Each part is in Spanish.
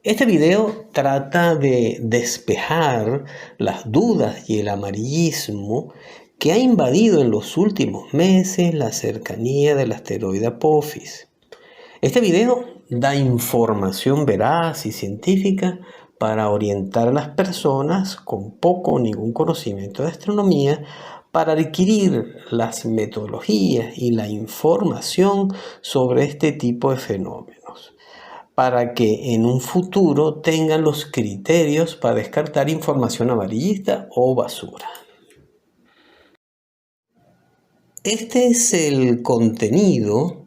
Este video trata de despejar las dudas y el amarillismo que ha invadido en los últimos meses la cercanía del asteroide Apophis. Este video da información veraz y científica para orientar a las personas con poco o ningún conocimiento de astronomía para adquirir las metodologías y la información sobre este tipo de fenómenos, para que en un futuro tengan los criterios para descartar información amarillista o basura. Este es el contenido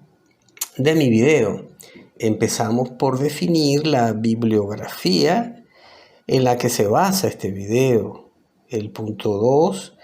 de mi video. Empezamos por definir la bibliografía en la que se basa este video. El punto 2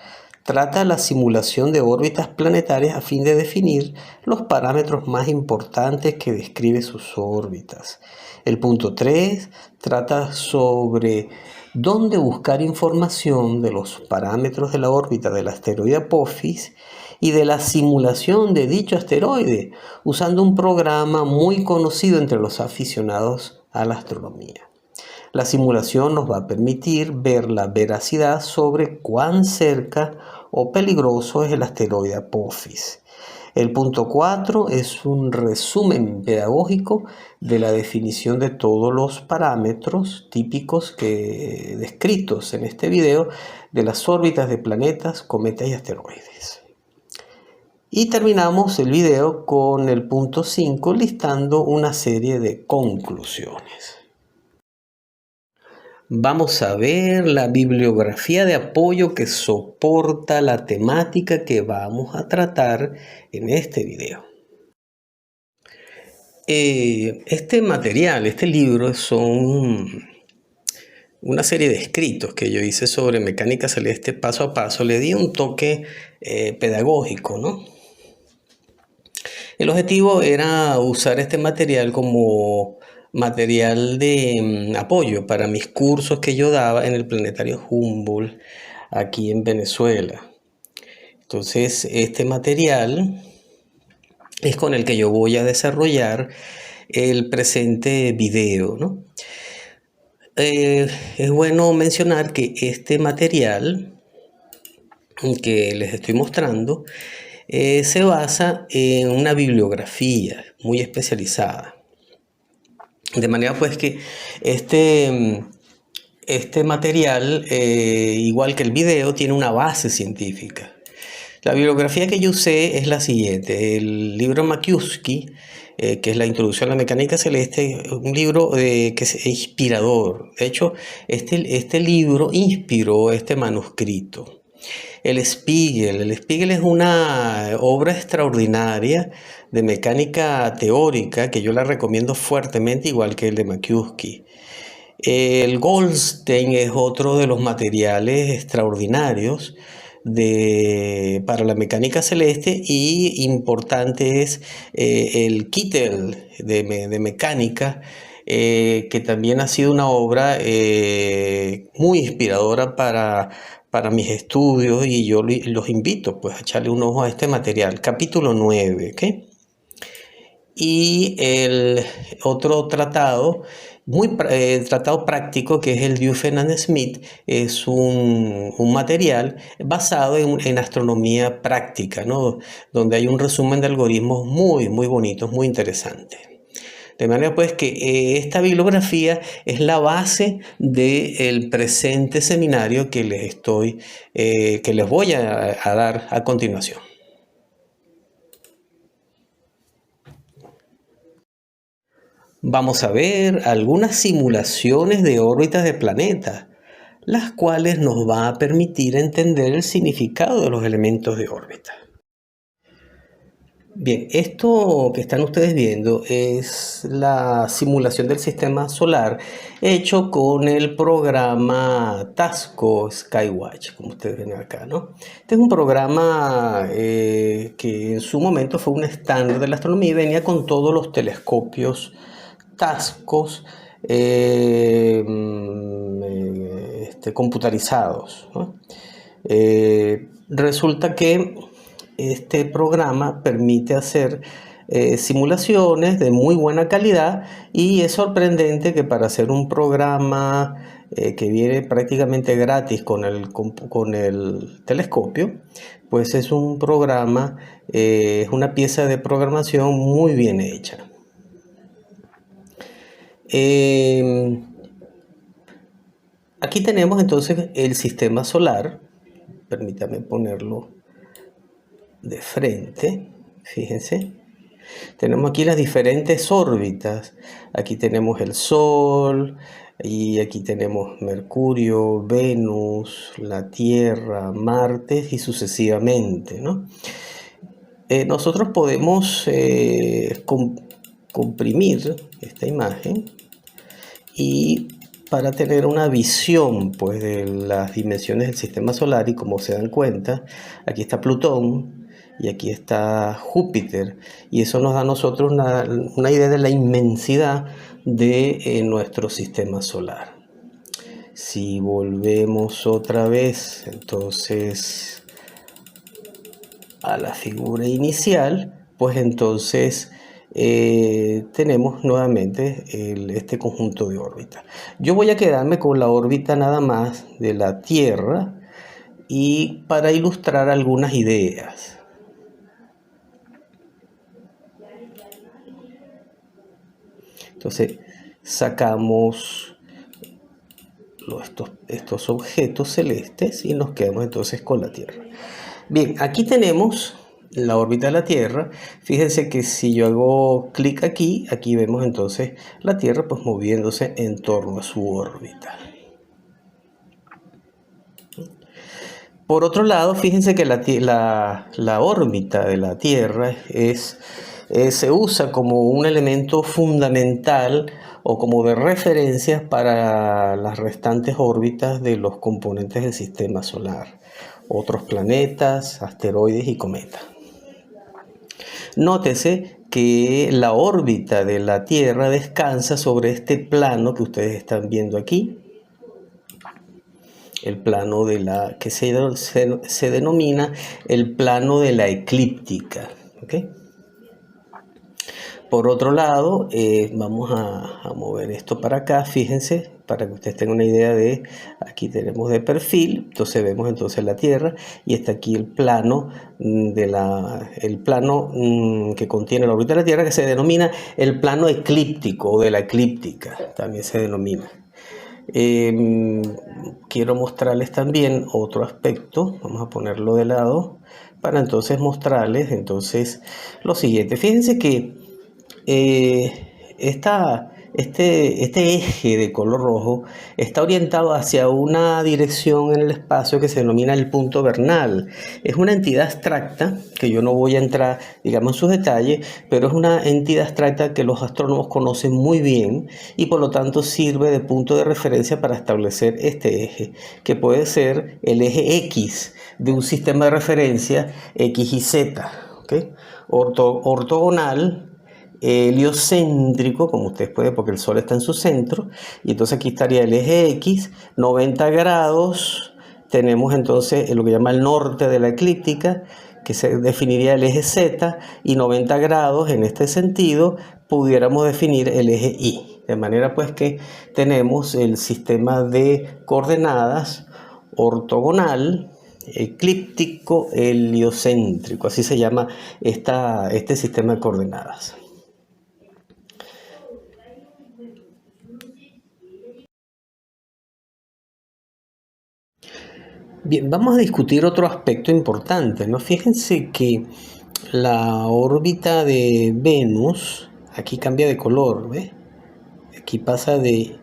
trata la simulación de órbitas planetarias a fin de definir los parámetros más importantes que describe sus órbitas. El punto 3 trata sobre dónde buscar información de los parámetros de la órbita del asteroide Apophis y de la simulación de dicho asteroide usando un programa muy conocido entre los aficionados a la astronomía. La simulación nos va a permitir ver la veracidad sobre cuán cerca o peligroso es el asteroide Apophis. El punto 4 es un resumen pedagógico de la definición de todos los parámetros típicos descritos en este video de las órbitas de planetas, cometas y asteroides. Y terminamos el video con el punto 5 listando una serie de conclusiones. Vamos a ver la bibliografía de apoyo que soporta la temática que vamos a tratar en este video. Este material, este libro, son una serie de escritos que yo hice sobre mecánica celeste paso a paso. Le di un toque pedagógico, ¿no? El objetivo era usar este material como material de apoyo para mis cursos que yo daba en el Planetario Humboldt aquí en Venezuela. Entonces, este material es con el que yo voy a desarrollar el presente video, ¿no? Es bueno mencionar que este material que les estoy mostrando se basa en una bibliografía muy especializada. De manera pues que este material, igual que el video, tiene una base científica. La bibliografía que yo usé es la siguiente. El libro Makowski, que es la introducción a la mecánica celeste, un libro que es inspirador. De hecho, este libro inspiró este manuscrito. El Spiegel es una obra extraordinaria de mecánica teórica que yo la recomiendo fuertemente, igual que el de Makowski. El Goldstein es otro de los materiales extraordinarios para la mecánica celeste, y importante es el Kittel de mecánica, que también ha sido una obra muy inspiradora para mis estudios, y yo los invito pues a echarle un ojo a este material. Capítulo 9, ¿ok? Y el otro tratado, tratado práctico, que es el Duffin and Smith, es un material basado en astronomía práctica, ¿no? Donde hay un resumen de algoritmos muy bonitos, muy interesantes. De manera pues que esta bibliografía es la base del presente seminario que les voy a dar a continuación. Vamos a ver algunas simulaciones de órbitas de planetas, las cuales nos va a permitir entender el significado de los elementos de órbita. Bien, esto que están ustedes viendo es la simulación del sistema solar hecho con el programa TASCO Skywatch, como ustedes ven acá, ¿no? Este es un programa que en su momento fue un estándar de la astronomía y venía con todos los telescopios TASCOS computarizados, ¿no? Resulta que este programa permite hacer simulaciones de muy buena calidad, y es sorprendente que para hacer un programa que viene prácticamente gratis con el telescopio, pues es un programa, es una pieza de programación muy bien hecha. Aquí tenemos entonces el sistema solar. Permítame ponerlo de frente. Fíjense. Tenemos aquí las diferentes órbitas. Aquí tenemos el Sol, y aquí tenemos Mercurio, Venus, la Tierra, Marte y sucesivamente, ¿no? Nosotros podemos comprimir esta imagen y para tener una visión, pues, de las dimensiones del sistema solar. Y como se dan cuenta, aquí está Plutón y aquí está Júpiter, y eso nos da a nosotros una idea de la inmensidad de nuestro sistema solar. Si volvemos otra vez entonces a la figura inicial, pues entonces tenemos nuevamente este conjunto de órbitas. Yo voy a quedarme con la órbita nada más de la Tierra, y para ilustrar algunas ideas. Entonces sacamos estos objetos celestes y nos quedamos entonces con la Tierra. Bien, aquí tenemos la órbita de la Tierra. Fíjense que si yo hago clic aquí vemos entonces la Tierra pues moviéndose en torno a su órbita. Por otro lado, fíjense que la órbita de la Tierra se usa como un elemento fundamental o como de referencia para las restantes órbitas de los componentes del sistema solar, otros planetas, asteroides y cometas. Nótese que la órbita de la Tierra descansa sobre este plano que ustedes están viendo aquí, el plano que se denomina el plano de la eclíptica. ¿Okay? Por otro lado, vamos a mover esto para acá, fíjense, para que ustedes tengan una idea de, aquí tenemos de perfil, entonces vemos entonces la Tierra, y está aquí el plano, que contiene la órbita de la Tierra, que se denomina el plano eclíptico o de la eclíptica, también se denomina. Quiero mostrarles también otro aspecto, vamos a ponerlo de lado, para entonces mostrarles entonces lo siguiente. Fíjense que este eje de color rojo está orientado hacia una dirección en el espacio que se denomina el punto vernal. Es una entidad abstracta, que yo no voy a entrar, digamos, en sus detalles, pero es una entidad abstracta que los astrónomos conocen muy bien, y por lo tanto sirve de punto de referencia para establecer este eje, que puede ser el eje X de un sistema de referencia X y Z, ¿okay? Ortogonal, heliocéntrico, como ustedes pueden, porque el Sol está en su centro, y entonces aquí estaría el eje X, 90 grados, tenemos entonces lo que llama el norte de la eclíptica, que se definiría el eje Z, y 90 grados en este sentido pudiéramos definir el eje Y, de manera pues que tenemos el sistema de coordenadas ortogonal, eclíptico, heliocéntrico, así se llama este sistema de coordenadas. Bien, vamos a discutir otro aspecto importante, ¿no? Fíjense que la órbita de Venus aquí cambia de color, ¿ves? Aquí pasa de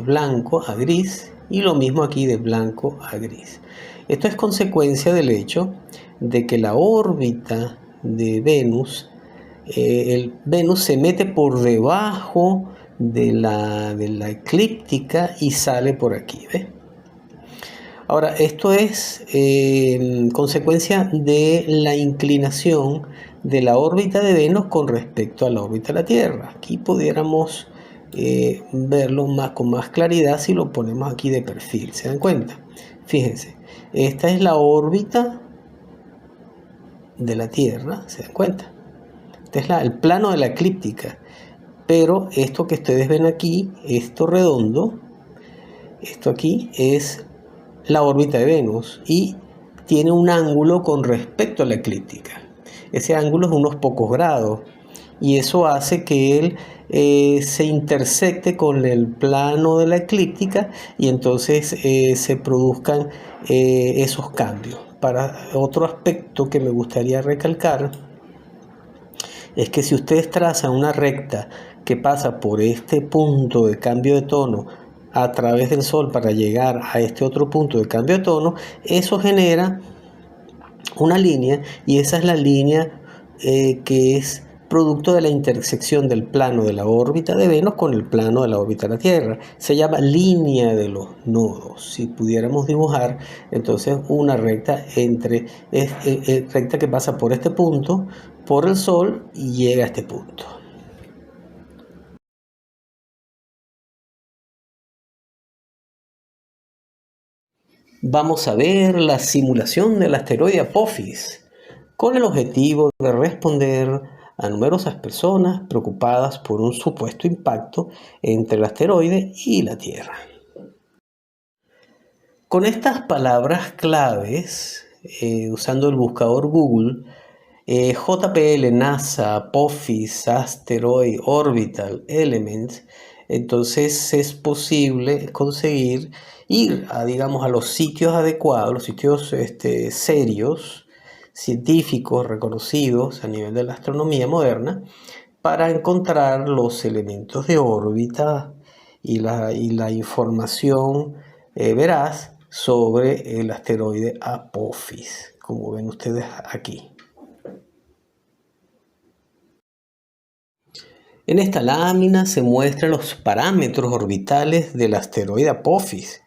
blanco a gris, y lo mismo aquí de blanco a gris. Esto es consecuencia del hecho de que la órbita de Venus, Venus se mete por debajo de la eclíptica y sale por aquí, ¿ves? Ahora, esto es consecuencia de la inclinación de la órbita de Venus con respecto a la órbita de la Tierra. Aquí pudiéramos verlo con más claridad si lo ponemos aquí de perfil. ¿Se dan cuenta? Fíjense, esta es la órbita de la Tierra, ¿se dan cuenta? Este es el plano de la eclíptica. Pero esto que ustedes ven aquí, esto redondo, esto aquí es la órbita de Venus y tiene un ángulo con respecto a la eclíptica. Ese ángulo es unos pocos grados y eso hace que él se intersecte con el plano de la eclíptica y entonces se produzcan esos cambios. Para otro aspecto que me gustaría recalcar es que si ustedes trazan una recta que pasa por este punto de cambio de tono a través del Sol para llegar a este otro punto de cambio de tono, eso genera una línea y esa es la línea que es producto de la intersección del plano de la órbita de Venus con el plano de la órbita de la Tierra. Se llama línea de los nodos. Si pudiéramos dibujar entonces una recta recta que pasa por este punto, por el Sol y llega a este punto. Vamos a ver la simulación del asteroide Apophis con el objetivo de responder a numerosas personas preocupadas por un supuesto impacto entre el asteroide y la Tierra. Con estas palabras claves, usando el buscador Google, JPL, NASA, Apophis, Asteroid, Orbital, Elements, entonces es posible conseguir ir digamos, a los sitios adecuados, los sitios serios, científicos, reconocidos a nivel de la astronomía moderna, para encontrar los elementos de órbita y la información veraz sobre el asteroide Apophis, como ven ustedes aquí. En esta lámina se muestran los parámetros orbitales del asteroide Apophis,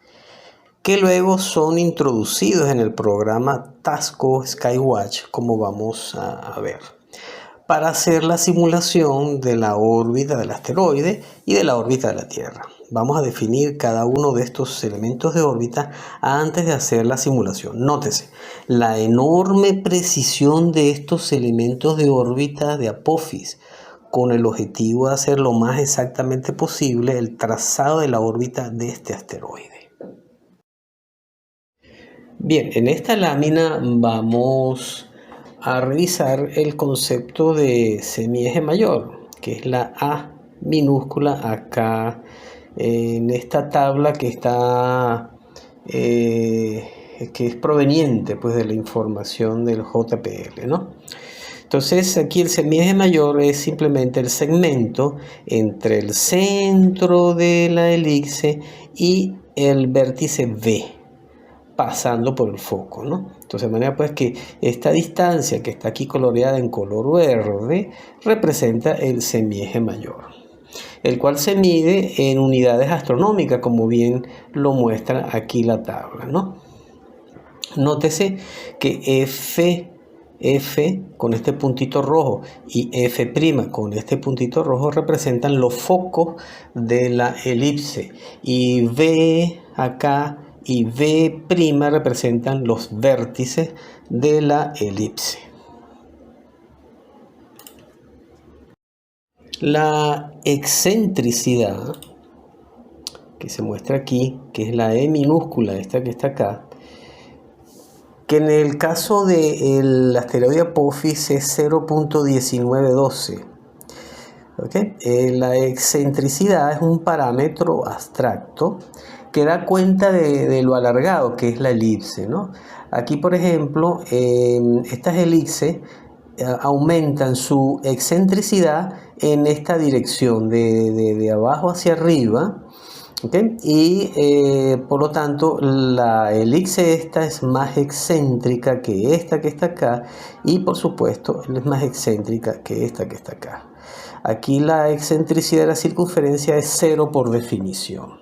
que luego son introducidos en el programa TASCO Skywatch, como vamos a ver, para hacer la simulación de la órbita del asteroide y de la órbita de la Tierra. Vamos a definir cada uno de estos elementos de órbita antes de hacer la simulación. Nótese la enorme precisión de estos elementos de órbita de Apophis, con el objetivo de hacer lo más exactamente posible el trazado de la órbita de este asteroide. Bien, en esta lámina vamos a revisar el concepto de semieje mayor, que es la A minúscula acá en esta tabla que está que es proveniente pues de la información del JPL, ¿no? Entonces aquí el semieje mayor es simplemente el segmento entre el centro de la elipse y el vértice V, pasando por el foco, ¿no? Entonces de manera pues que esta distancia que está aquí coloreada en color verde representa el semieje mayor, el cual se mide en unidades astronómicas, como bien lo muestra aquí la tabla, ¿no? Nótese que F con este puntito rojo y F' con este puntito rojo representan los focos de la elipse, y V acá y V' representan los vértices de la elipse. La excentricidad que se muestra aquí, que es la E minúscula, esta que está acá, que en el caso del asteroide Apophis es 0.1912. ¿Okay? La excentricidad es un parámetro abstracto que da cuenta de lo alargado que es la elipse, ¿no? Aquí, por ejemplo, estas elipses aumentan su excentricidad en esta dirección, de abajo hacia arriba. ¿Okay? Y por lo tanto la elipse esta es más excéntrica que esta que está acá, y por supuesto es más excéntrica que esta que está acá. Aquí la excentricidad de la circunferencia es 0 por definición.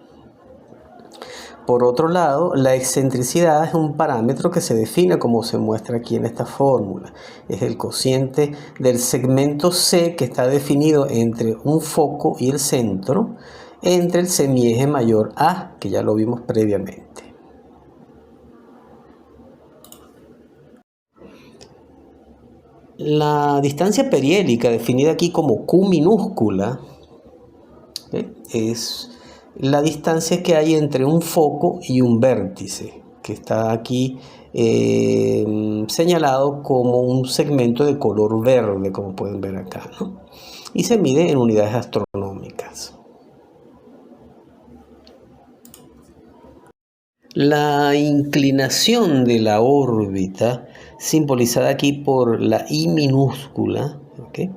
Por otro lado, la excentricidad es un parámetro que se define como se muestra aquí en esta fórmula. Es el cociente del segmento C, que está definido entre un foco y el centro, entre el semieje mayor A, que ya lo vimos previamente. La distancia perihélica, definida aquí como Q minúscula, es la distancia que hay entre un foco y un vértice, que está aquí señalado como un segmento de color verde, como pueden ver acá, ¿no? Y se mide en unidades astronómicas. La inclinación de la órbita, simbolizada aquí por la I minúscula, ¿okay?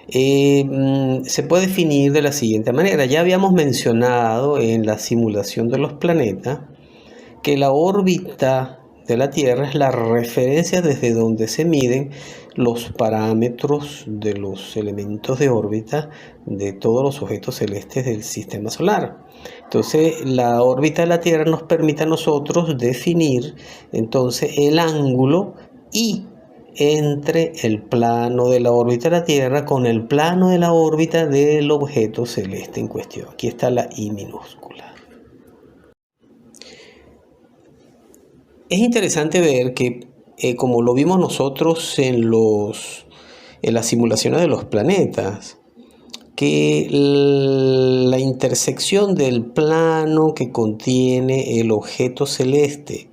Se puede definir de la siguiente manera. Ya habíamos mencionado en la simulación de los planetas que la órbita de la Tierra es la referencia desde donde se miden los parámetros de los elementos de órbita de todos los objetos celestes del sistema solar. Entonces, la órbita de la Tierra nos permite a nosotros definir entonces el ángulo y entre el plano de la órbita de la Tierra con el plano de la órbita del objeto celeste en cuestión. Aquí está la I minúscula. Es interesante ver que, como lo vimos nosotros en las simulaciones de los planetas, que la intersección del plano que contiene el objeto celeste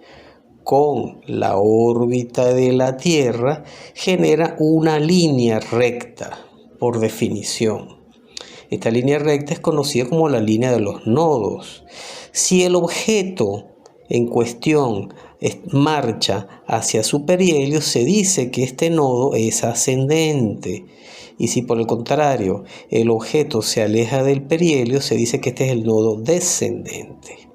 con la órbita de la Tierra genera una línea recta, por definición. Esta línea recta es conocida como la línea de los nodos. Si el objeto en cuestión marcha hacia su perihelio, se dice que este nodo es ascendente. Y si por el contrario el objeto se aleja del perihelio, se dice que este es el nodo descendente.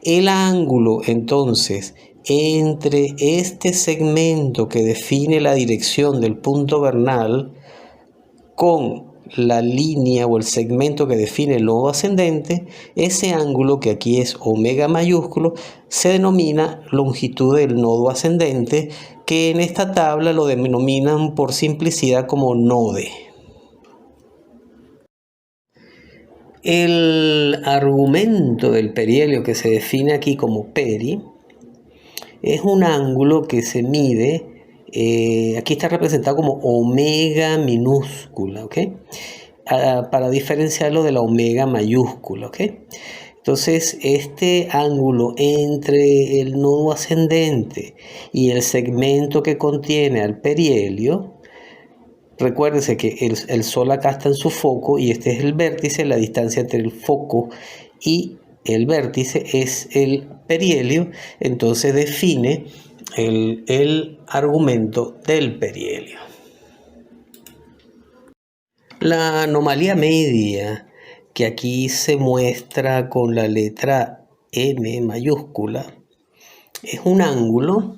El ángulo entonces entre este segmento que define la dirección del punto vernal con la línea o el segmento que define el nodo ascendente, ese ángulo, que aquí es omega mayúsculo, se denomina longitud del nodo ascendente, que en esta tabla lo denominan por simplicidad como node. El argumento del perihelio, que se define aquí como peri, es un ángulo que se mide, aquí está representado como omega minúscula, ¿ok? Para diferenciarlo de la omega mayúscula, ¿ok? Entonces, este ángulo entre el nodo ascendente y el segmento que contiene al perihelio, recuérdense que el Sol acá está en su foco y este es el vértice. La distancia entre el foco y el vértice es el perihelio, entonces define el argumento del perihelio. La anomalía media, que aquí se muestra con la letra M mayúscula, es un ángulo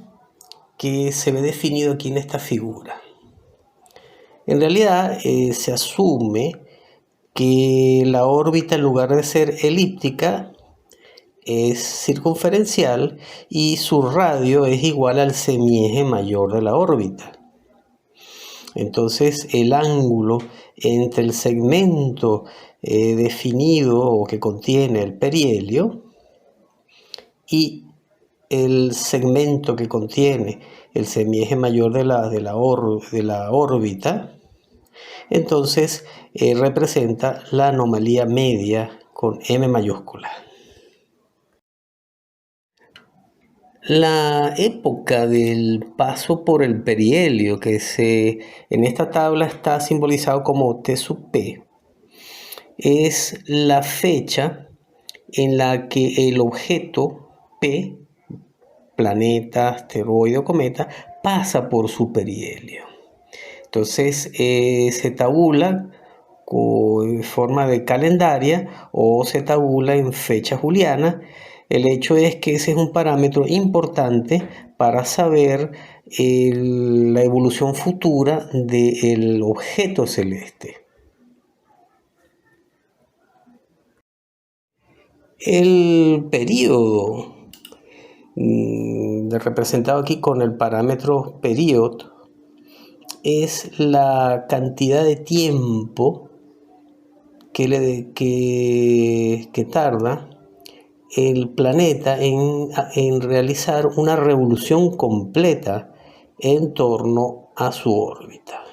que se ve definido aquí en esta figura. En realidad se asume que la órbita, en lugar de ser elíptica, es circunferencial y su radio es igual al semieje mayor de la órbita. Entonces, el ángulo entre el segmento definido o que contiene el perihelio y el segmento que contiene el semieje mayor de la órbita, entonces representa la anomalía media con M mayúscula. La época del paso por el perihelio, que en esta tabla está simbolizado como T sub P, es la fecha en la que el objeto P, planeta, asteroide o cometa, pasa por su perihelio. Entonces se tabula en forma de calendaria o se tabula en fecha juliana. El hecho es que ese es un parámetro importante para saber la evolución futura del objeto celeste. El período, representado aquí con el parámetro period, es la cantidad de tiempo que tarda el planeta en realizar una revolución completa en torno a su órbita.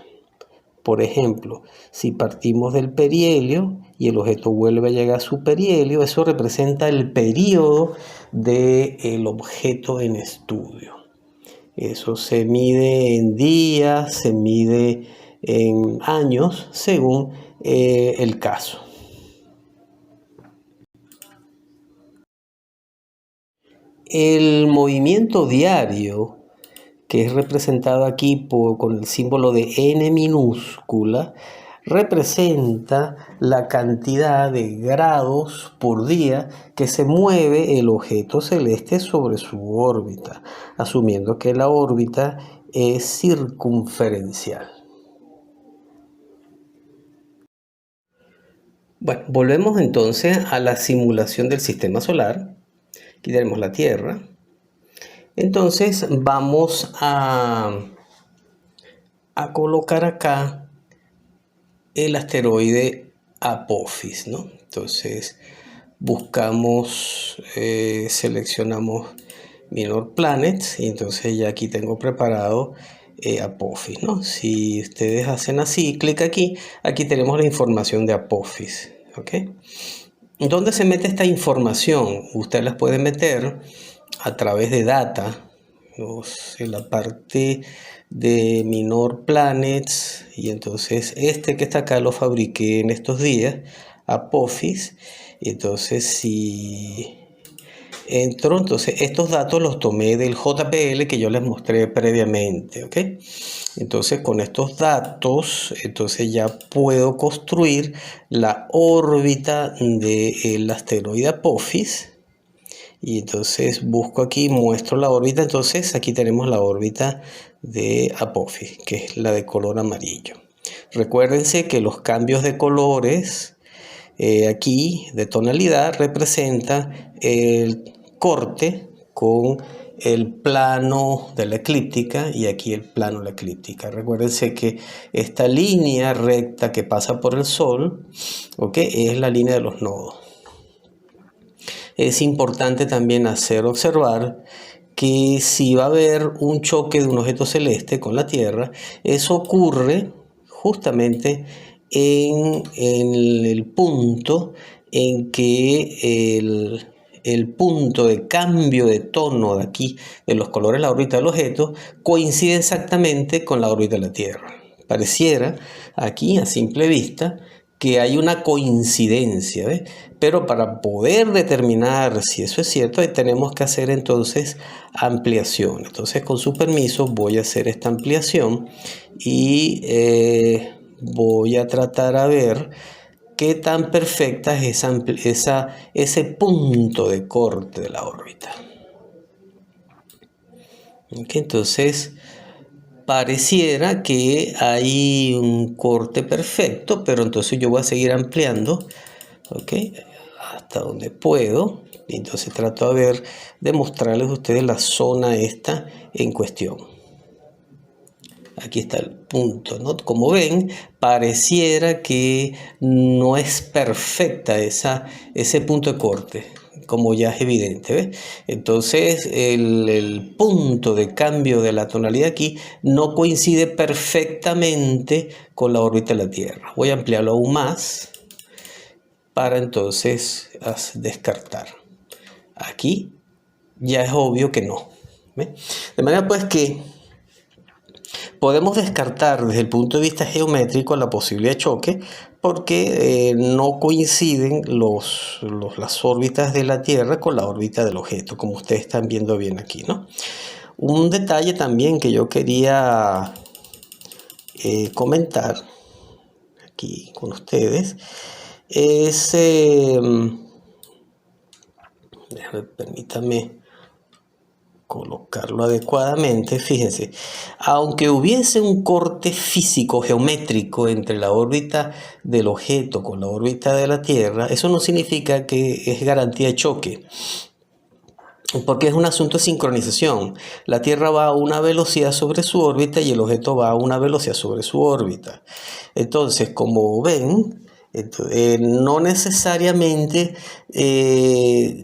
Por ejemplo, si partimos del perihelio y el objeto vuelve a llegar a su perihelio, eso representa el periodo del objeto en estudio. Eso se mide en días, se mide en años, según el caso. El movimiento diario, que es representado aquí con el símbolo de n minúscula, representa la cantidad de grados por día que se mueve el objeto celeste sobre su órbita, asumiendo que la órbita es circunferencial. Bueno, volvemos entonces a la simulación del sistema solar. Aquí tenemos la Tierra. Entonces vamos a colocar acá el asteroide Apophis, ¿no? Entonces buscamos, seleccionamos Minor Planets y entonces ya aquí tengo preparado Apophis, ¿no? Si ustedes hacen así, clic aquí, aquí tenemos la información de Apophis, ¿ok? ¿Dónde se mete esta información? Ustedes las pueden meter a través de data, en la parte de Minor Planets, y entonces este que está acá lo fabriqué en estos días, Apophis, y entonces si entro, entonces estos datos los tomé del JPL que yo les mostré previamente, ¿ok? Entonces con estos datos, entonces ya puedo construir la órbita del asteroide Apophis. Y entonces busco aquí, muestro la órbita. Entonces aquí tenemos la órbita de Apophis, que es la de color amarillo. Recuérdense que los cambios de colores aquí de tonalidad representa el corte con el plano de la eclíptica y aquí el plano de la eclíptica. Recuérdense que esta línea recta que pasa por el Sol, ¿okay?, es la línea de los nodos. Es importante también hacer observar que si va a haber un choque de un objeto celeste con la Tierra, eso ocurre justamente en el punto en que el punto de cambio de tono de aquí, de los colores de la órbita del objeto, coincide exactamente con la órbita de la Tierra. Pareciera aquí a simple vista que hay una coincidencia, ¿ves? Pero para poder determinar si eso es cierto, tenemos que hacer entonces ampliación. Entonces, con su permiso, voy a hacer esta ampliación y voy a tratar a ver qué tan perfecta es ese punto de corte de la órbita. Okay, entonces pareciera que hay un corte perfecto, pero entonces yo voy a seguir ampliando, ¿ok?, hasta donde puedo. Y entonces trato de mostrarles a ustedes la zona esta en cuestión. Aquí está el punto, ¿no? Como ven, pareciera que no es perfecta ese punto de corte, como ya es evidente, ¿ves? Entonces el punto de cambio de la tonalidad aquí no coincide perfectamente con la órbita de la Tierra. Voy a ampliarlo aún más para entonces descartar. Aquí ya es obvio que no, ¿ves? De manera pues que podemos descartar desde el punto de vista geométrico la posibilidad de choque porque no coinciden las órbitas de la Tierra con la órbita del objeto, como ustedes están viendo bien aquí, ¿no? Un detalle también que yo quería comentar aquí con ustedes es, permítame colocarlo adecuadamente. Fíjense, aunque hubiese un corte físico geométrico entre la órbita del objeto con la órbita de la Tierra, eso no significa que es garantía de choque, porque es un asunto de sincronización. La Tierra va a una velocidad sobre su órbita y el objeto va a una velocidad sobre su órbita. Entonces, como ven, No necesariamente en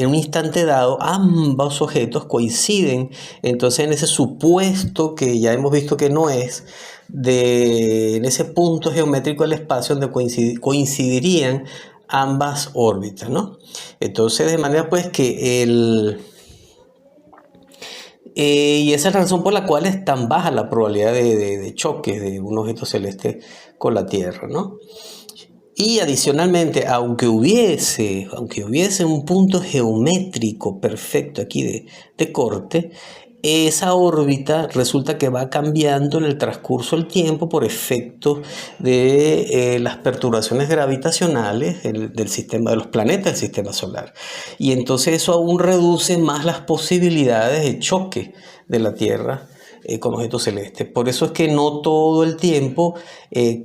un instante dado ambos objetos coinciden. Entonces, en ese supuesto que ya hemos visto que no es, en ese punto geométrico del espacio donde coincidirían ambas órbitas, ¿no? Entonces, de manera pues que y esa es la razón por la cual es tan baja la probabilidad de choque de un objeto celeste con la Tierra, ¿no? Y adicionalmente, aunque hubiese un punto geométrico perfecto aquí de corte, esa órbita resulta que va cambiando en el transcurso del tiempo por efecto de las perturbaciones gravitacionales del sistema, de los planetas del sistema solar. Y entonces eso aún reduce más las posibilidades de choque de la Tierra con objetos celestes. Por eso es que no todo el tiempo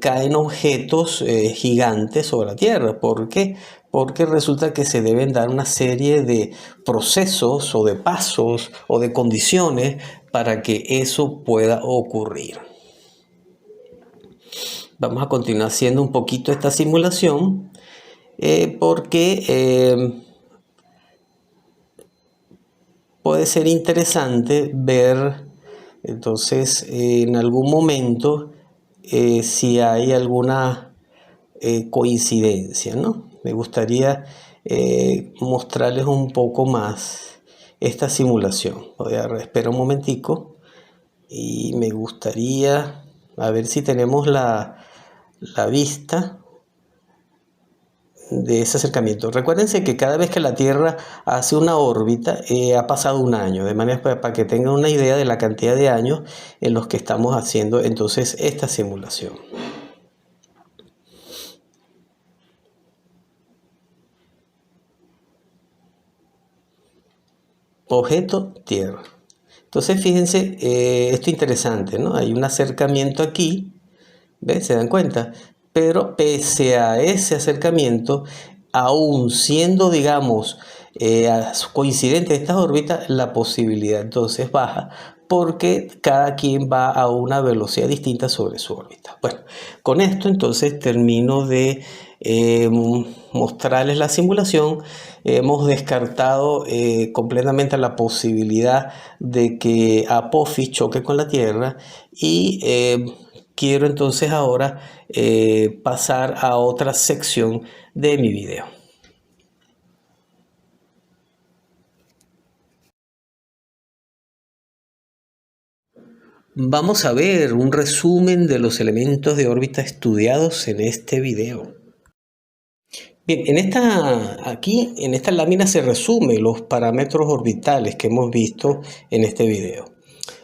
caen objetos gigantes sobre la Tierra. ¿Por qué? Porque resulta que se deben dar una serie de procesos o de pasos o de condiciones para que eso pueda ocurrir. Vamos a continuar haciendo un poquito esta simulación porque puede ser interesante ver entonces en algún momento si hay alguna coincidencia, ¿no? Me gustaría mostrarles un poco más esta simulación. Voy a esperar un momentico y me gustaría a ver si tenemos la vista de ese acercamiento. Recuérdense que cada vez que la Tierra hace una órbita ha pasado un año, de manera para que tengan una idea de la cantidad de años en los que estamos haciendo entonces esta simulación. Objeto Tierra. Entonces fíjense, esto es interesante, ¿no? Hay un acercamiento aquí, ¿ven? ¿Se dan cuenta? Pero pese a ese acercamiento, aún siendo, digamos, coincidentes estas órbitas, la posibilidad entonces baja porque cada quien va a una velocidad distinta sobre su órbita. Bueno, con esto entonces termino de mostrarles la simulación. Hemos descartado completamente la posibilidad de que Apophis choque con la Tierra y quiero entonces ahora pasar a otra sección de mi video. Vamos a ver un resumen de los elementos de órbita estudiados en este video. Bien, aquí en esta lámina se resumen los parámetros orbitales que hemos visto en este video.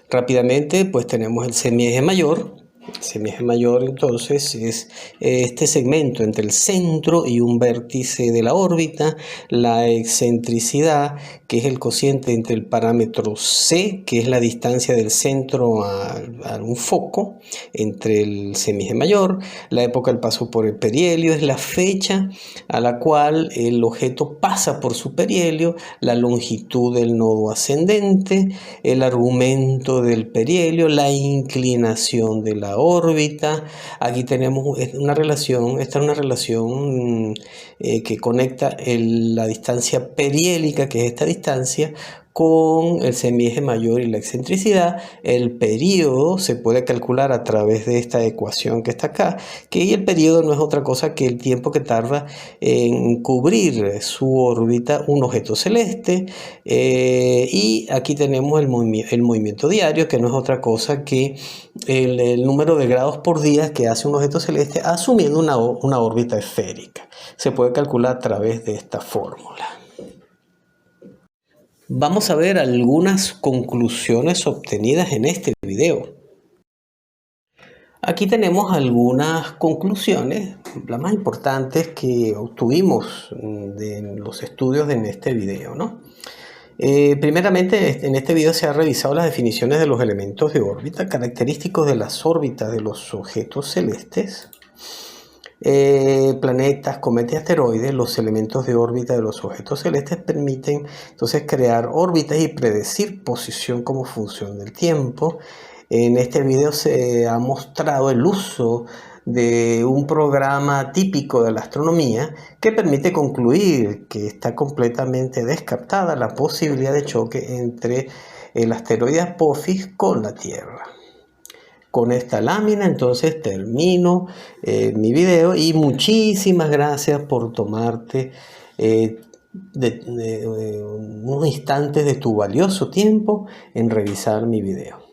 Rápidamente, pues tenemos el semieje mayor. El semieje mayor entonces es este segmento entre el centro y un vértice de la órbita, la excentricidad, que es el cociente entre el parámetro C, que es la distancia del centro a un foco entre el semieje mayor, la época del paso por el perihelio, es la fecha a la cual el objeto pasa por su perihelio, la longitud del nodo ascendente, el argumento del perihelio, la inclinación de la órbita. Aquí tenemos una relación, esta es una relación que conecta la distancia perihélica, que es esta distancia, con el semieje mayor y la excentricidad. El período se puede calcular a través de esta ecuación que está acá, que el período no es otra cosa que el tiempo que tarda en cubrir su órbita un objeto celeste. Y aquí tenemos el movimiento diario, que no es otra cosa que el número de grados por día que hace un objeto celeste asumiendo una órbita esférica. Se puede calcular a través de esta fórmula. Vamos a ver algunas conclusiones obtenidas en este video. Aquí tenemos algunas conclusiones, las más importantes que obtuvimos de los estudios en este video, ¿no? Primeramente, en este video se han revisado las definiciones de los elementos de órbita, característicos de las órbitas de los objetos celestes, planetas, cometas y asteroides. Los elementos de órbita de los objetos celestes permiten entonces crear órbitas y predecir posición como función del tiempo. En este video se ha mostrado el uso de un programa típico de la astronomía que permite concluir que está completamente descartada la posibilidad de choque entre el asteroide Apophis con la Tierra. Con esta lámina entonces termino mi video y muchísimas gracias por tomarte unos instantes de tu valioso tiempo en revisar mi video.